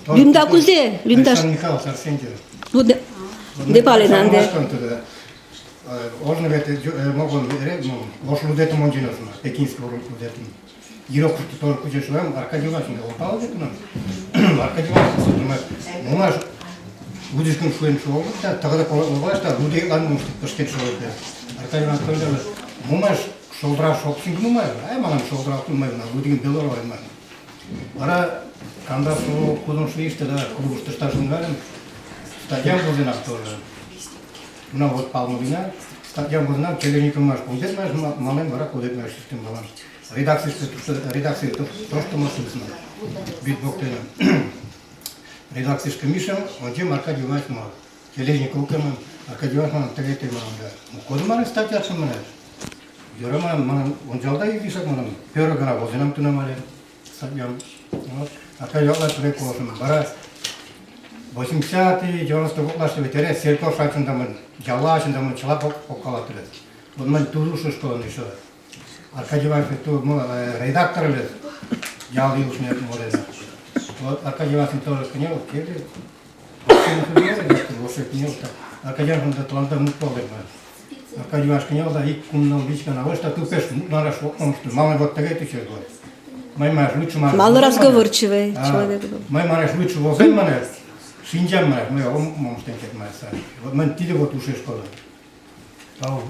Римда кузе? Римда. Михайлович Арсентьев. Ну, не пали нам де. Можно это могу лошадь монжинос на пекинский урок это. Ирок тоже куча шуем, Аркадий Васильевич упал это нам. Аркадий Васильевич, мы наш будущим шуем шоу, тогда повласть, а люди ладно может пошкет шоу это. Аркадий Васильевич, мы наш шоудра шопсинг мы, а мы наш шоудра мы на будем белорой мы. Ара когда что куда шли тогда клуб что старшим говорим, статья будет на тоже. Ну вот Павловина, статья будет на челлеником наш будет наш малым бара будет наш систем баланс. Редакция то просто машина. Битбоктена. Редакция комиссия, он чем Аркадий Васильевич, челлеником кем Аркадий Васильевич третий манда. Куда мы статья что мы? Юрама он жалда и висок мы. Первый гора возенам ту намали. Статья. Аркадий Васильевич приколом бара. 80-й, 90-й классы ветеран, сельпо шатен там, ялашен там, чела покалатылы. Вот мы тузушу школы еще. Аркадий Васильевич, мы редакторы, ялы уж нет моря. Вот Аркадий Васильевич тоже книгу, кеды. Аркадий Васильевич Атланта мутполы. Аркадий Васильевич книгу, да, и кумнал бичка на вот, ты пеш, нараш, он что, мало вот такая ты чего. Мой мать лучше мать. Мало разговорчивый человек был. Мой мать лучше возен мать. Шинджам мы он может так мать. Вот мы тиде вот уши школа. Тау.